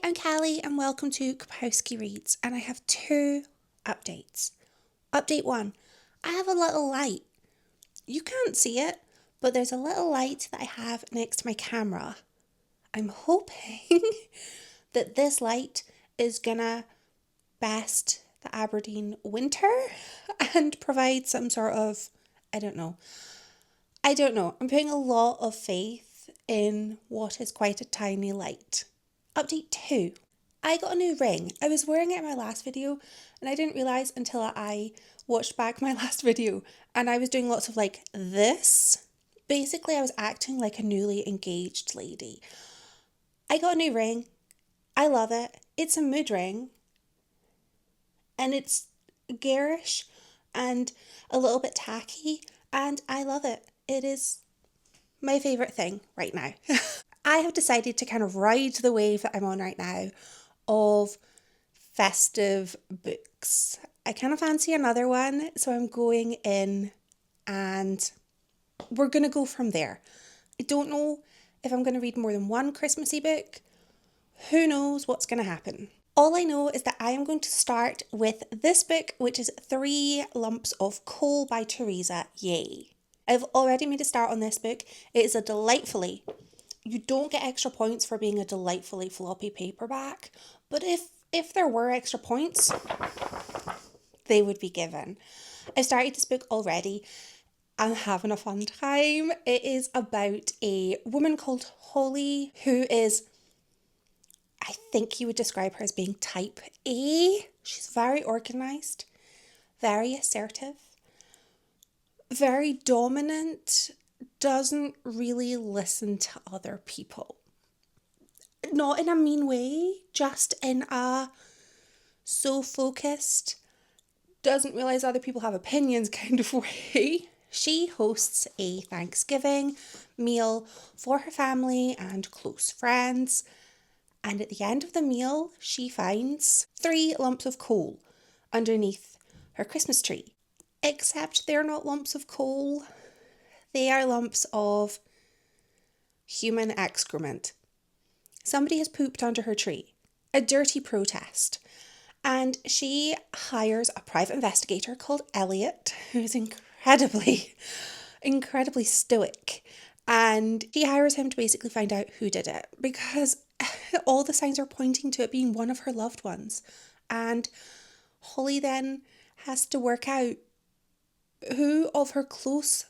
I'm Callie and welcome to Kapowski Reads, and I have two updates. Update 1, I have a little light. You can't see it, but there's a little light that I have next to my camera. I'm hoping that this light is gonna best the Aberdeen winter and provide some sort of, I don't know. I'm putting a lot of faith in what is quite a tiny light. Update 2. I got a new ring. I was wearing it in my last video and I didn't realise until I watched back my last video and I was doing lots of like this. Basically, I was acting like a newly engaged lady. I got a new ring. I love it. It's a mood ring and it's garish and a little bit tacky and I love it. It is my favourite thing right now. I have decided to kind of ride the wave that I'm on right now of festive books. I kind of fancy another one, so I'm going in and we're going to go from there. I don't know if I'm going to read more than one Christmassy book. Who knows what's going to happen? All I know is that I am going to start with this book, which is 3 Lumps of Coal by Theresa Yeh. I've already made a start on this book. It is a delightfully, you don't get extra points for being a delightfully floppy paperback, but if there were extra points, they would be given. I've started this book already. I'm having a fun time. It is about a woman called Holly who is, I think you would describe her as being type A. She's very organised, very assertive, very dominant, doesn't really listen to other people. Not in a mean way, just in a so focused, doesn't realise other people have opinions kind of way. She hosts a Thanksgiving meal for her family and close friends. And at the end of the meal, she finds 3 lumps of coal underneath her Christmas tree. Except they're not lumps of coal. They are lumps of human excrement. Somebody has pooped under her tree. A dirty protest. And she hires a private investigator called Elliot, who's incredibly stoic. And she hires him to basically find out who did it, because all the signs are pointing to it being one of her loved ones. And Holly then has to work out who of her close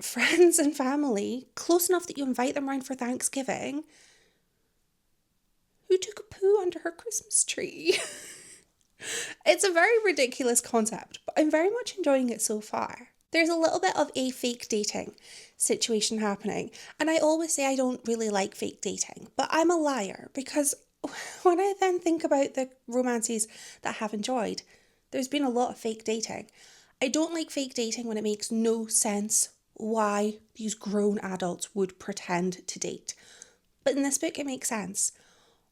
friends and family, close enough that you invite them round for Thanksgiving, who took a poo under her Christmas tree. It's a very ridiculous concept, but I'm very much enjoying it so far. There's a little bit of a fake dating situation happening, and I always say I don't really like fake dating, but I'm a liar because when I then think about the romances that I have enjoyed, there's been a lot of fake dating. I don't like fake dating when it makes no sense why these grown adults would pretend to date. But in this book, it makes sense.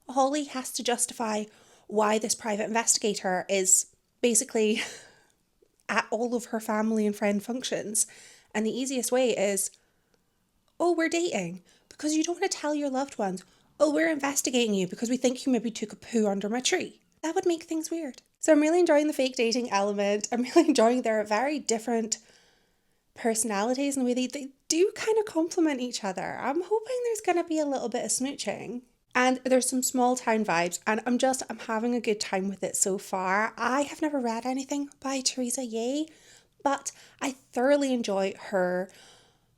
Holly has to justify why this private investigator is basically at all of her family and friend functions. And the easiest way is, oh, we're dating. Because you don't want to tell your loved ones, oh, we're investigating you because we think you maybe took a poo under my tree. That would make things weird. So I'm really enjoying the fake dating element. I'm really enjoying their very different personalities and the way they do kind of complement each other. I'm hoping there's going to be a little bit of smooching. And there's some small town vibes, and I'm having a good time with it so far. I have never read anything by Theresa Yeh, but I thoroughly enjoy her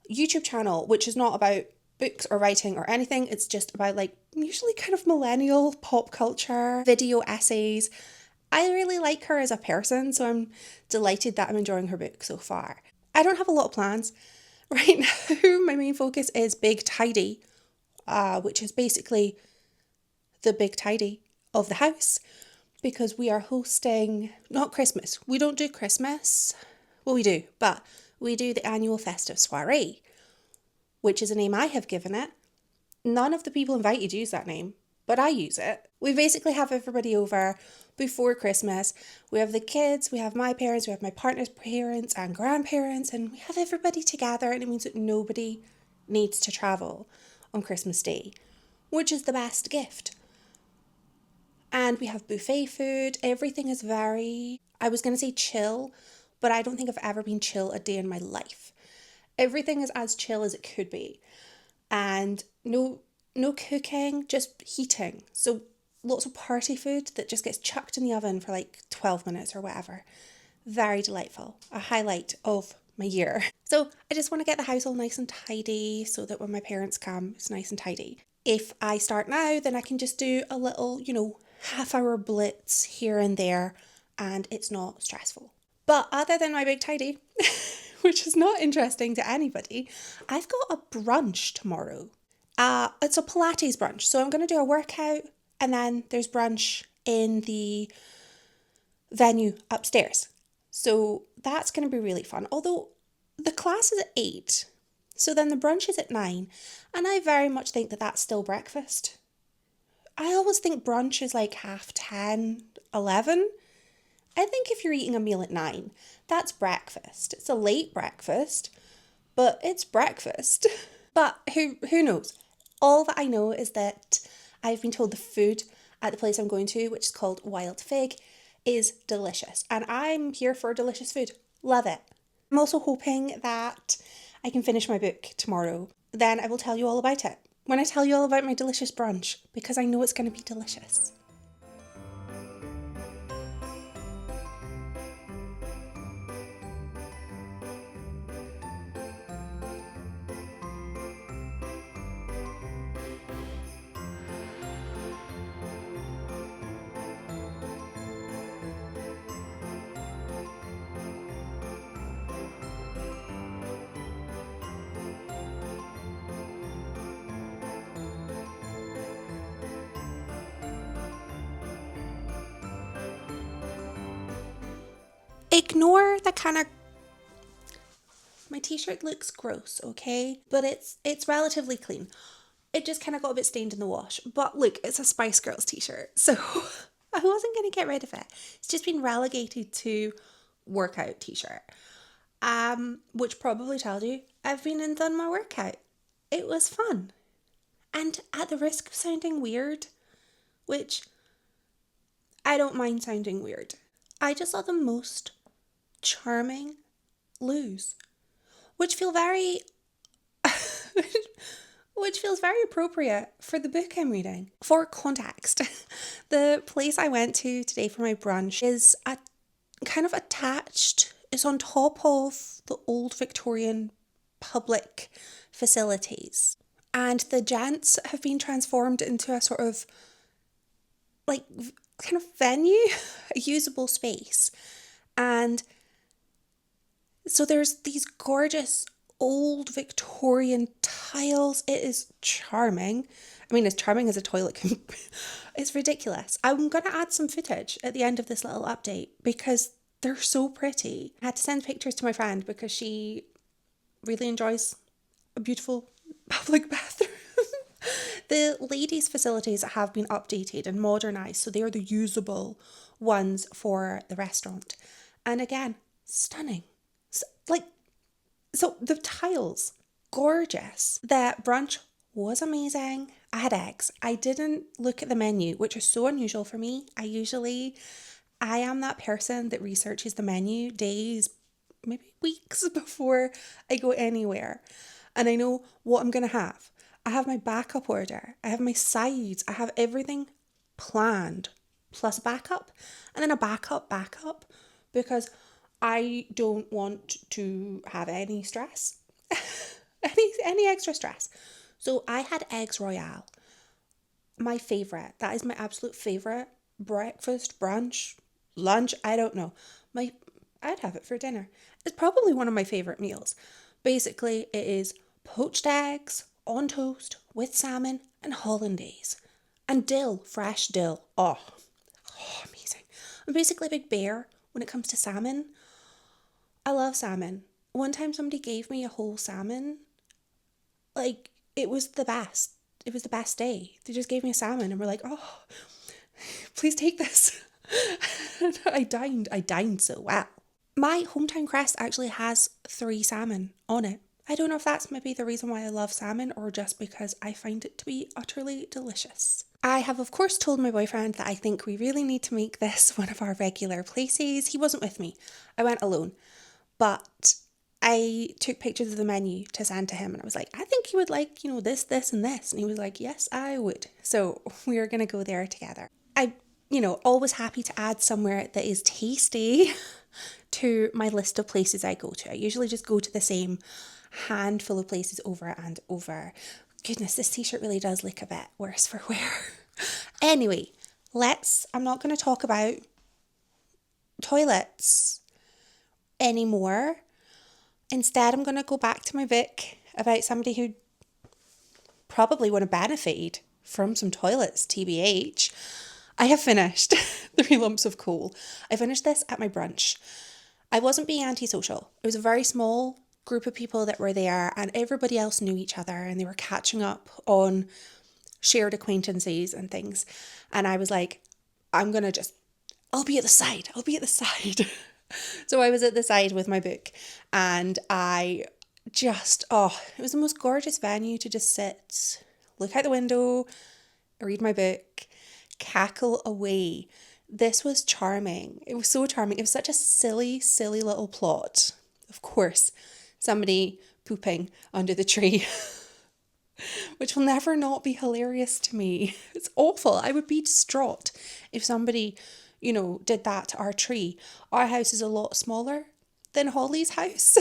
YouTube channel, which is not about books or writing or anything. It's just about like usually kind of millennial pop culture, video essays. I really like her as a person, so I'm delighted that I'm enjoying her book so far. I don't have a lot of plans. Right now, my main focus is Big Tidy, which is basically the big tidy of the house, because we are hosting, not Christmas, we don't do Christmas, well we do, but we do the annual festive soiree, which is a name I have given it. None of the people invited use that name, but I use it. We basically have everybody over before Christmas. We have the kids, we have my parents, we have my partner's parents and grandparents, and we have everybody together, and it means that nobody needs to travel on Christmas Day, which is the best gift. And we have buffet food. Everything is very, I was going to say chill, but I don't think I've ever been chill a day in my life. Everything is as chill as it could be. And no cooking, just heating. So lots of party food that just gets chucked in the oven for like 12 minutes or whatever. Very delightful. A highlight of my year. So I just want to get the house all nice and tidy so that when my parents come, it's nice and tidy. If I start now, then I can just do a little, half-hour blitz here and there, and it's not stressful. But other than my big tidy, which is not interesting to anybody, I've got a brunch tomorrow. It's a Pilates brunch. So I'm going to do a workout, and then there's brunch in the venue upstairs. So that's going to be really fun. Although the class is at 8, so then the brunch is at 9, and I very much think that that's still breakfast. I always think brunch is like 10:30, 11. I think if you're eating a meal at 9, that's breakfast. It's a late breakfast, but it's breakfast. But who knows? All that I know is that I've been told the food at the place I'm going to, which is called Wild Fig, is delicious. And I'm here for delicious food. Love it. I'm also hoping that I can finish my book tomorrow. Then I will tell you all about it when I tell you all about my delicious brunch, because I know it's going to be delicious. Ignore the kind of, my t-shirt looks gross, okay? But it's relatively clean. It just kind of got a bit stained in the wash. But look, it's a Spice Girls t-shirt, so I wasn't going to get rid of it. It's just been relegated to workout t-shirt. Which probably tells you I've been and done my workout. It was fun. And at the risk of sounding weird, which I don't mind sounding weird, I just saw the most charming loos, which feel very which feels very appropriate for the book I'm reading. For context, the place I went to today for my brunch is kind of attached, it's on top of the old Victorian public facilities. And the gents have been transformed into a sort of like kind of venue, a usable space. And so there's these gorgeous old Victorian tiles. It is charming. I mean, as charming as a toilet can be. It's ridiculous. I'm going to add some footage at the end of this little update because they're so pretty. I had to send pictures to my friend because she really enjoys a beautiful public bathroom. The ladies' facilities have been updated and modernised, so they are the usable ones for the restaurant. And again, stunning. So the tiles, gorgeous. The brunch was amazing. I had eggs. I didn't look at the menu, which is so unusual for me. I am that person that researches the menu days, maybe weeks before I go anywhere. And I know what I'm going to have. I have my backup order. I have my sides. I have everything planned, plus a backup, and then a backup, because I don't want to have any stress, any extra stress. So I had eggs royale, my favourite. That is my absolute favourite. Breakfast, brunch, lunch, I don't know. I'd have it for dinner. It's probably one of my favourite meals. Basically, it is poached eggs on toast with salmon and hollandaise. And dill, fresh dill. Oh, amazing. I'm basically a big bear when it comes to salmon. I love salmon. One time somebody gave me a whole salmon. Like, it was the best. It was the best day. They just gave me a salmon and were like, oh, please take this. I dined so well. My hometown crest actually has 3 salmon on it. I don't know if that's maybe the reason why I love salmon or just because I find it to be utterly delicious. I have, of course, told my boyfriend that I think we really need to make this one of our regular places. He wasn't with me. I went alone. But I took pictures of the menu to send to him and I was like, I think you would like, this, this, and this. And he was like, yes, I would. So we are going to go there together. I, always happy to add somewhere that is tasty to my list of places I go to. I usually just go to the same handful of places over and over. Goodness, this t-shirt really does look a bit worse for wear. Anyway, I'm not going to talk about toilets anymore. Instead, I'm going to go back to my book about somebody who probably would have benefited from some toilets, TBH. I have finished 3 lumps of coal. I finished this at my brunch. I wasn't being antisocial. It was a very small group of people that were there and everybody else knew each other and they were catching up on shared acquaintances and things. And I was like, I'll be at the side. So I was at the side with my book and it was the most gorgeous venue to just sit, look out the window, read my book, cackle away. This was charming. It was so charming. It was such a silly, silly little plot. Of course, somebody pooping under the tree, which will never not be hilarious to me. It's awful. I would be distraught if somebody, did that to our tree. Our house is a lot smaller than Holly's house.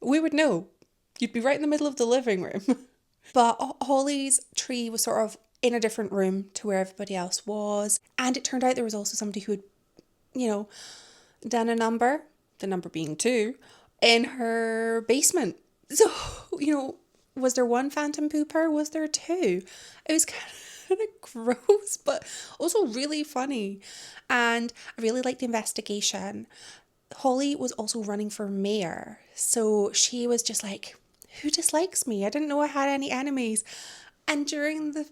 We would know. You'd be right in the middle of the living room. But Holly's tree was sort of in a different room to where everybody else was. And it turned out there was also somebody who had, done a number, the number being 2, in her basement. So, was there 1 phantom pooper? Was there 2? It was kind of gross, but also really funny. And I really liked the investigation. Holly was also running for mayor. So she was just like, who dislikes me? I didn't know I had any enemies. And during the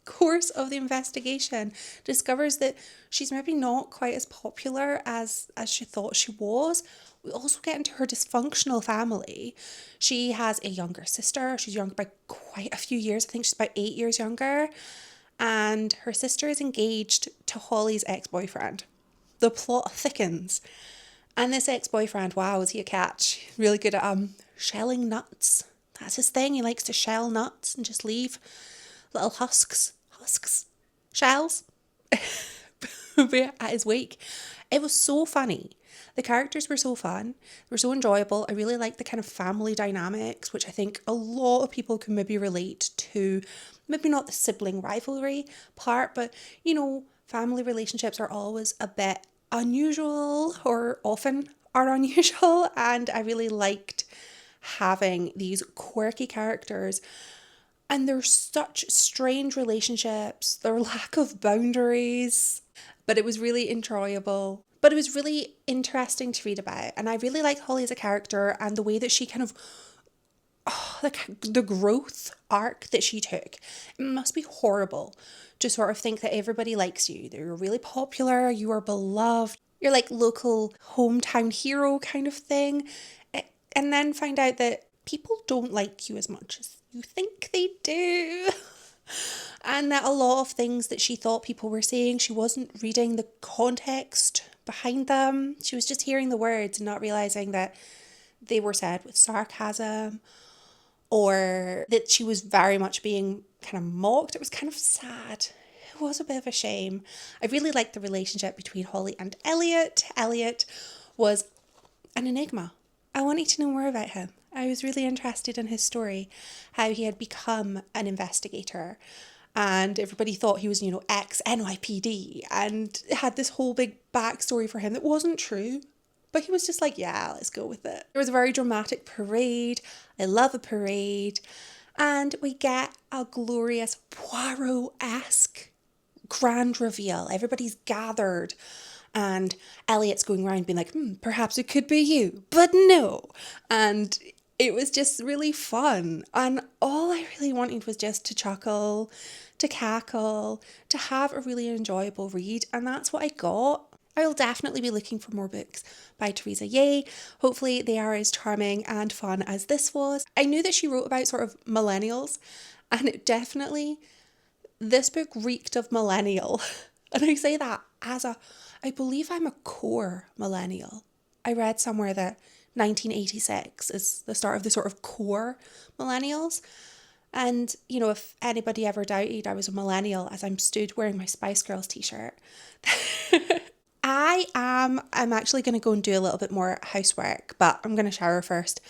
course of the investigation, discovers that she's maybe not quite as popular as she thought she was. We also get into her dysfunctional family. She has a younger sister. She's younger by quite a few years. I think she's about 8 years younger. And her sister is engaged to Holly's ex-boyfriend. The plot thickens. And this ex-boyfriend, wow, is he a catch? Really good at shelling nuts. That's his thing. He likes to shell nuts and just leave little shells at his wake. It was so funny. The characters were so fun. They were so enjoyable. I really liked the kind of family dynamics, which I think a lot of people can maybe relate to. Maybe not the sibling rivalry part, but, family relationships are always a bit unusual or often are unusual. And I really liked having these quirky characters and their such strange relationships, their lack of boundaries, but it was really enjoyable. But it was really interesting to read about. And I really liked Holly as a character and the way that she kind of, the growth arc that she took. It must be horrible to sort of think that everybody likes you. That you're really popular, you are beloved, you're like local hometown hero kind of thing. And then find out that people don't like you as much as you think they do. And that a lot of things that she thought people were saying, she wasn't reading the context behind them. She was just hearing the words and not realising that they were said with sarcasm or that she was very much being kind of mocked. It was kind of sad. It was a bit of a shame. I really liked the relationship between Holly and Elliot. Elliot was an enigma. I wanted to know more about him. I was really interested in his story, how he had become an investigator. And everybody thought he was, ex-NYPD and had this whole big backstory for him that wasn't true. But he was just like, yeah, let's go with it. There was a very dramatic parade. I love a parade. And we get a glorious Poirot-esque grand reveal. Everybody's gathered. And Elliot's going around being like, perhaps it could be you, but no. And it was just really fun. And all I really wanted was just to chuckle, to cackle, to have a really enjoyable read. And that's what I got. I will definitely be looking for more books by Theresa Yeh. Hopefully they are as charming and fun as this was. I knew that she wrote about sort of millennials, and it definitely, this book reeked of millennial. And I say that I believe I'm a core millennial. I read somewhere that 1986 is the start of the sort of core millennials. And, you know, if anybody ever doubted I was a millennial as I'm stood wearing my Spice Girls t-shirt, I'm actually going to go and do a little bit more housework, but I'm going to shower first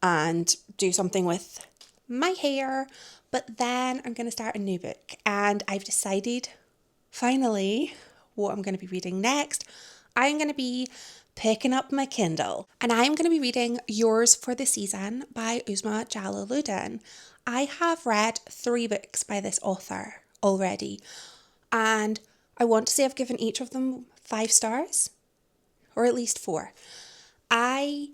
and do something with my hair. But then I'm going to start a new book, and I've decided finally what I'm going to be reading next. I'm going to be picking up my Kindle, and I'm going to be reading Yours for the Season by Uzma Jalaluddin. I have read 3 books by this author already, and I want to say I've given each of them 5 stars, or at least 4. I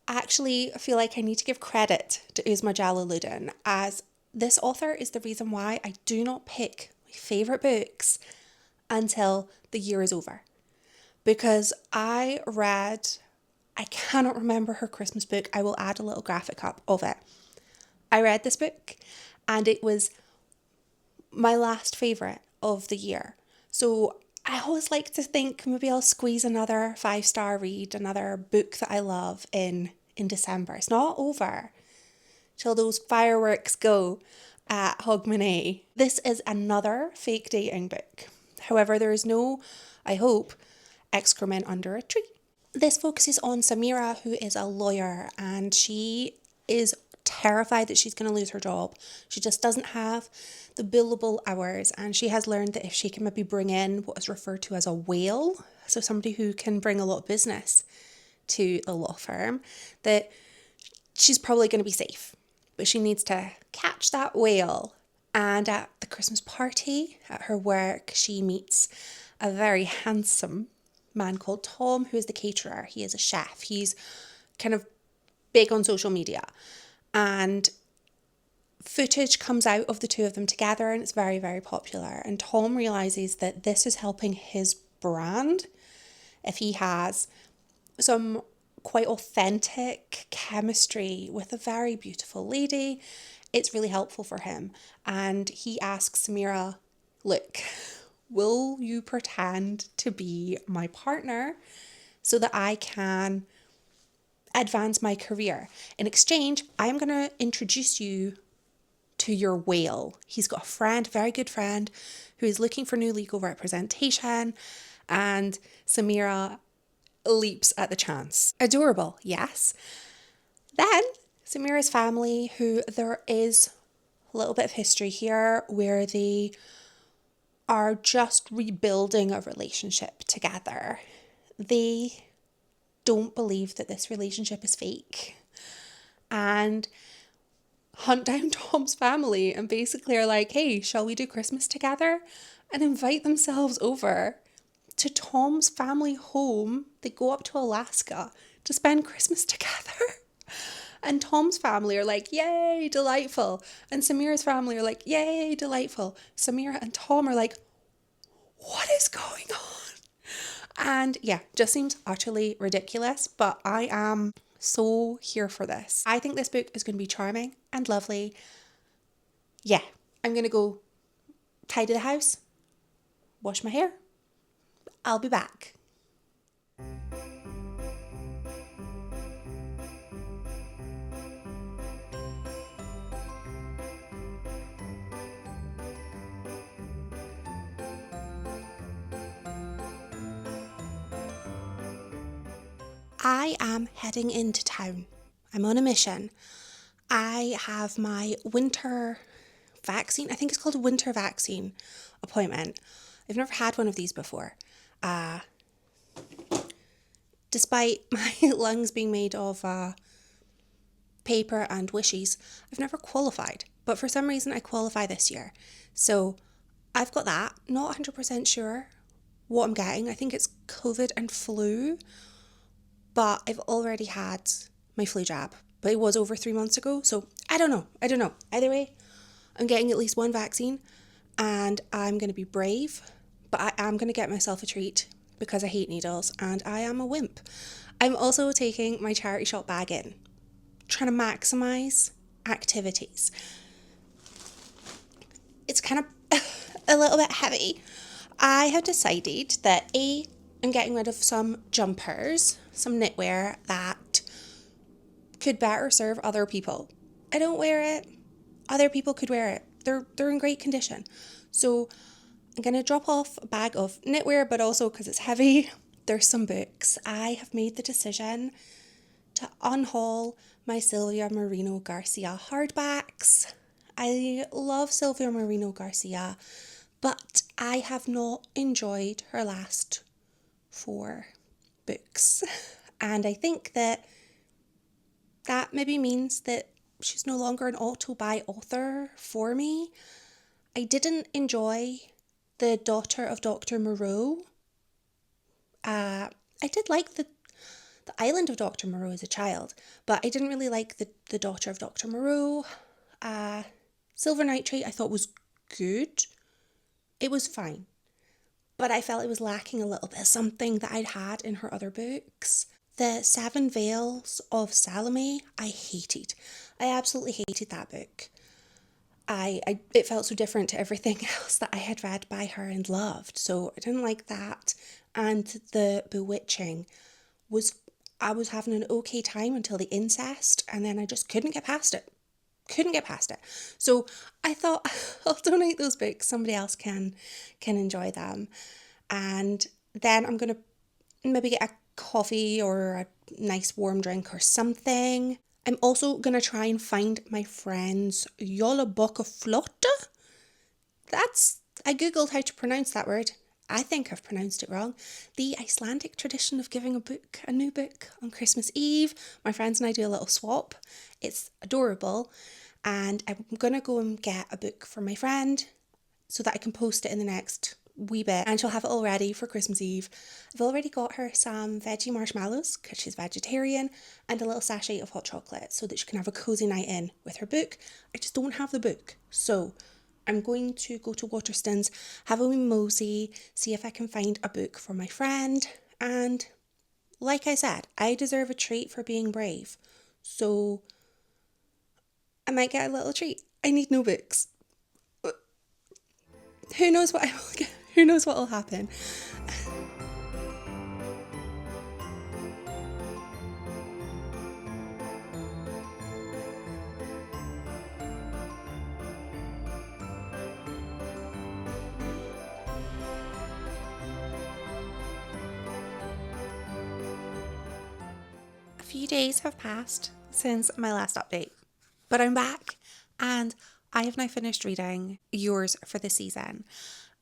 actually feel like I need to give credit to Uzma Jalaluddin, as this author is the reason why I do not pick my favourite books until the year is over. Because I cannot remember her Christmas book. I will add a little graphic up of it. I read this book and it was my last favourite of the year. So I always like to think maybe I'll squeeze another 5-star read, another book that I love in December. It's not over till those fireworks go at Hogmanay. This is another fake dating book. However, there is no, I hope, excrement under a tree. This focuses on Samira, who is a lawyer, and she is terrified that she's going to lose her job. She just doesn't have the billable hours, and she has learned that if she can maybe bring in what is referred to as a whale, so somebody who can bring a lot of business to the law firm, that she's probably going to be safe. But she needs to catch that whale. And at the Christmas party at her work, she meets a very handsome man called Tom, who is the caterer. He is a chef. He's kind of big on social media. And footage comes out of the two of them together, and it's very, very popular. And Tom realizes that this is helping his brand. If he has some quite authentic chemistry with a very beautiful lady, it's really helpful for him. And he asks Samira, look, will you pretend to be my partner so that I can advance my career? In exchange, I'm going to introduce you to your whale. He's got a friend, very good friend, who is looking for new legal representation, and Samira leaps at the chance. Adorable, yes. Then Samira's family, who there is a little bit of history here where they are just rebuilding a relationship together. They don't believe that this relationship is fake and hunt down Tom's family and basically are like, hey, shall we do Christmas together? And invite themselves over to Tom's family home. They go up to Alaska to spend Christmas together. And Tom's family are like, yay, delightful. And Samira's family are like, yay, delightful. Samira and Tom are like, what is going on? And yeah, just seems utterly ridiculous, but I am so here for this. I think this book is going to be charming and lovely. Yeah, I'm going to go tidy the house, wash my hair. I'll be back. I am heading into town. I'm on a mission. I have my winter vaccine, I think it's called a winter vaccine appointment. I've never had one of these before. Despite my lungs being made of paper and wishes, I've never qualified. But for some reason I qualify this year. So I've got that. Not 100% sure what I'm getting. I think it's COVID and flu. But I've already had my flu jab. But it was over 3 months ago. So I don't know. Either way, I'm getting at least one vaccine. And I'm going to be brave. But I am going to get myself a treat. because I hate needles and I am a wimp. I'm also taking my charity shop bag in, trying to maximise activities. It's kind of a little bit heavy. I have decided that I'm getting rid of some jumpers, some knitwear that could better serve other people. I don't wear it. Other people could wear it. They're in great condition. So I'm going to drop off a bag of knitwear, but also because it's heavy, there's some books. I have made the decision to unhaul my Silvia Moreno Garcia hardbacks. I love Silvia Moreno Garcia, but I have not enjoyed her last 4 books. And I think that maybe means that she's no longer an auto-buy author for me. I didn't enjoy The Daughter of Dr. Moreau. I did like the Island of Dr. Moreau as a child, but I didn't really like the Daughter of Dr. Moreau. Silver Nitrate I thought was good. It was fine, but I felt it was lacking a little bit of something that I'd had in her other books. The Seven Veils of Salome, I hated. I absolutely hated that book. It felt so different to everything else that I had read by her and loved, so I didn't like that. And The Bewitching I was having an okay time until the incest, and then I just couldn't get past it. So I thought I'll donate those books. Somebody else can enjoy them. And then I'm going to maybe get a coffee or a nice warm drink or something. I'm also going to try and find my friend's Jolla Boca Flotta. I googled how to pronounce that word. I think I've pronounced it wrong. The Icelandic tradition of giving a new book on Christmas Eve. My friends and I do a little swap. It's adorable. And I'm going to go and get a book for my friend so that I can post it in the next wee bit, and she'll have it all ready for Christmas Eve. I've already got her some veggie marshmallows because she's vegetarian, and a little sachet of hot chocolate so that she can have a cozy night in with her book. I just don't have the book, so I'm going to go to Waterstones, have a wee mosey, see if I can find a book for my friend. And like I said, I deserve a treat for being brave, so I might get a little treat. I need no books. Who knows what I will get? Who knows what will happen? A few days have passed since my last update, but I'm back and I have now finished reading Yours for the Season.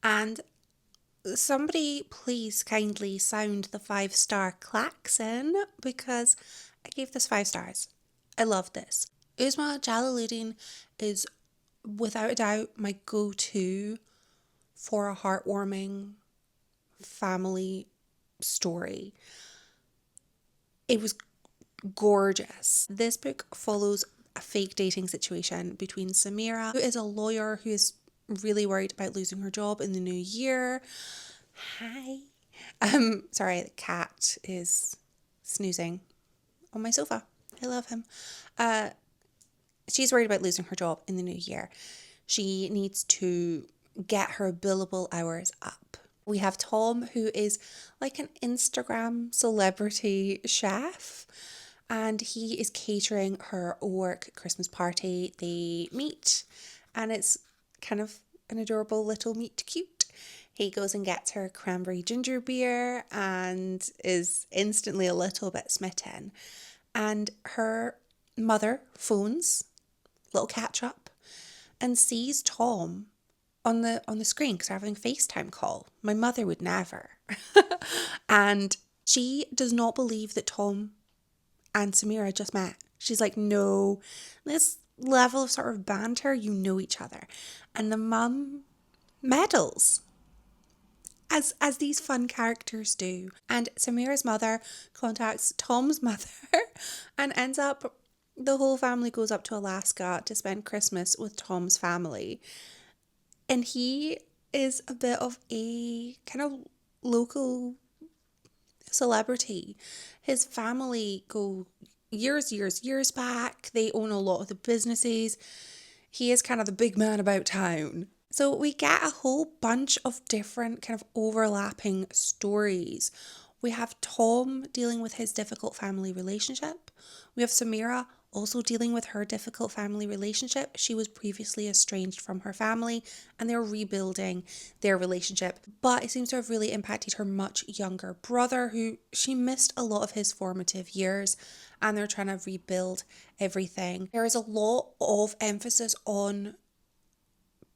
And somebody please kindly sound the 5-star klaxon because I gave this 5 stars. I love this. Uzma Jalaluddin is without a doubt my go-to for a heartwarming family story. It was gorgeous. This book follows a fake dating situation between Samira, who is a lawyer who is really worried about losing her job in the new year. Hi. Sorry, the cat is snoozing on my sofa. I love him. She's worried about losing her job in the new year. She needs to get her billable hours up. We have Tom, who is like an Instagram celebrity chef, and he is catering her work Christmas party. They meet, and it's kind of an adorable little meet cute. He goes and gets her cranberry ginger beer and is instantly a little bit smitten. And her mother phones, little catch up, and sees Tom on the screen because they're having a FaceTime call. My mother would never. And she does not believe that Tom and Samira just met. She's like, no, this level of sort of banter, you know each other. And the mum meddles, as these fun characters do. And Samira's mother contacts Tom's mother and ends up, the whole family goes up to Alaska to spend Christmas with Tom's family. And he is a bit of a kind of local celebrity. His family go years back. They own a lot of the businesses. He is kind of the big man about town. So we get a whole bunch of different kind of overlapping stories. We have Tom dealing with his difficult family relationship. We have Samira also dealing with her difficult family relationship. She was previously estranged from her family and they're rebuilding their relationship. But it seems to have really impacted her much younger brother, who she missed a lot of his formative years, and they're trying to rebuild everything. There is a lot of emphasis on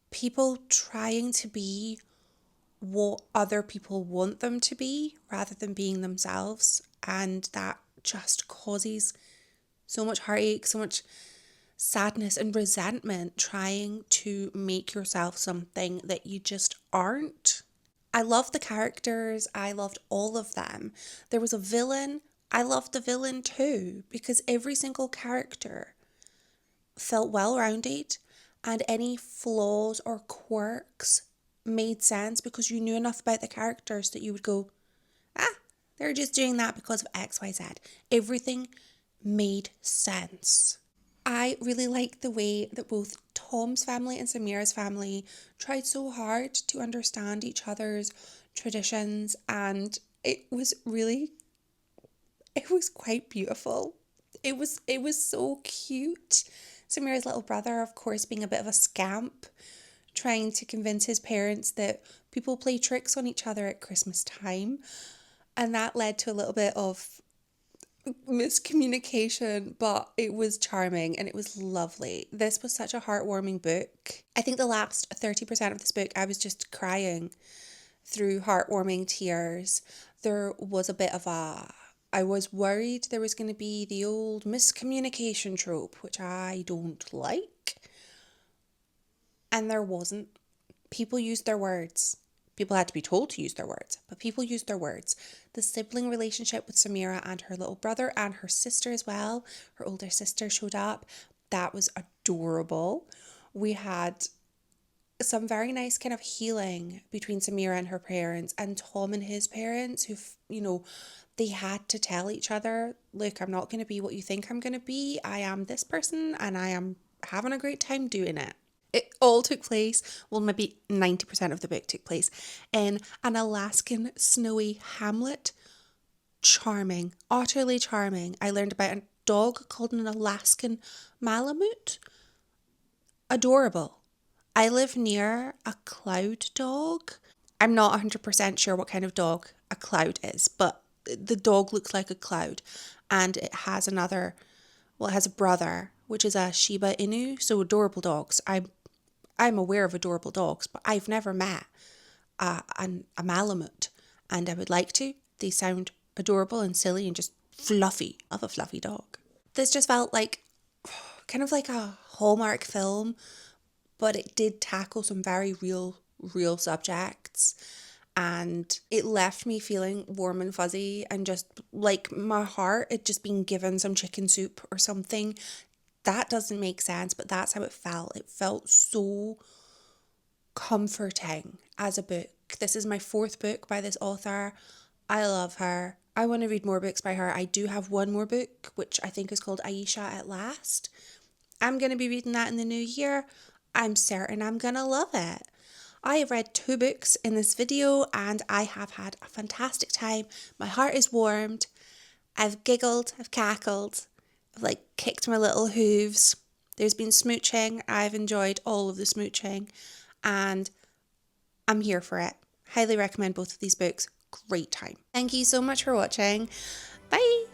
people trying to be what other people want them to be rather than being themselves. And that just causes so much heartache, so much sadness and resentment trying to make yourself something that you just aren't. I loved the characters. I loved all of them. There was a villain. I loved the villain too, because every single character felt well-rounded and any flaws or quirks made sense because you knew enough about the characters that you would go, they're just doing that because of XYZ. Everything made sense. I really liked the way that both Tom's family and Samira's family tried so hard to understand each other's traditions, and it was quite beautiful. It was so cute. Samira's little brother, of course, being a bit of a scamp, trying to convince his parents that people play tricks on each other at Christmas time. And that led to a little bit of miscommunication, but it was charming and it was lovely. This was such a heartwarming book. I think the last 30% of this book, I was just crying through heartwarming tears. There was a bit of I was worried there was going to be the old miscommunication trope, which I don't like. And there wasn't. People used their words. People had to be told to use their words, but people used their words. The sibling relationship with Samira and her little brother and her sister as well, her older sister showed up. That was adorable. We had some very nice kind of healing between Samira and her parents and Tom and his parents, who, they had to tell each other, look, I'm not going to be what you think I'm going to be. I am this person and I am having a great time doing it. It all took place, well, maybe 90% of the book took place in an Alaskan snowy hamlet. Charming, utterly charming. I learned about a dog called an Alaskan Malamute. Adorable. I live near a cloud dog. I'm not 100% sure what kind of dog a cloud is, but the dog looks like a cloud, and it has it has a brother, which is a Shiba Inu, so adorable dogs. I'm aware of adorable dogs, but I've never met a Malamute, and I would like to. They sound adorable and silly and just fluffy. I love a fluffy dog. This just felt like kind of like a Hallmark film, but it did tackle some very real subjects, and it left me feeling warm and fuzzy and just like my heart had just been given some chicken soup or something. That doesn't make sense, but that's how it felt. It felt so comforting as a book. This is my 4th book by this author. I love her. I want to read more books by her. I do have one more book, which I think is called Aisha at Last. I'm going to be reading that in the new year. I'm certain I'm going to love it. I have read 2 books in this video and I have had a fantastic time. My heart is warmed. I've giggled, I've cackled, I've kicked my little hooves. There's been smooching. I've enjoyed all of the smooching and I'm here for it. Highly recommend both of these books. Great time. Thank you so much for watching. Bye.